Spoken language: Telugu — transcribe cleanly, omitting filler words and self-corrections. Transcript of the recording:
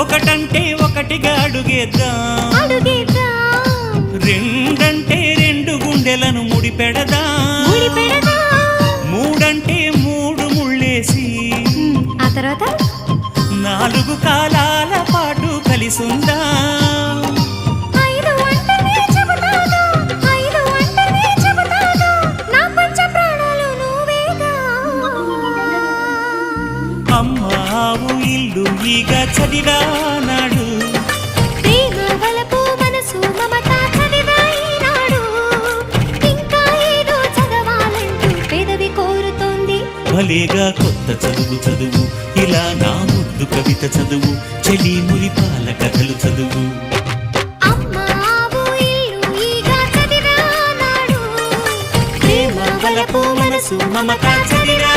ఒకటంటే ఒకటిగా అడుగేద్దాం, రెండంటే రెండు గుండెలను ముడిపెడదాం, మూడంటే మూడు ముళ్ళేసి ఆ తర్వాత నాలుగు కాలాల పాటు కలిసుందాం. అమ్మావు ఇల్లు ఈగ చదివానాడు, ప్రేమ వలపు మనసు మమత చదివాయినాడు, ఇంకా ఏదో చదవాలంటూ పెదవి కోరుతోంది. భలేగా కొత్త చదువు చదువు, ఇలా నా ముద్దు కవిత చదువు, చెలి మురిపాల కథలు చదువు. అమ్మావు ఇల్లు ఈగ చదివానాడు, ప్రేమ వలపు మనసు మమత చదివా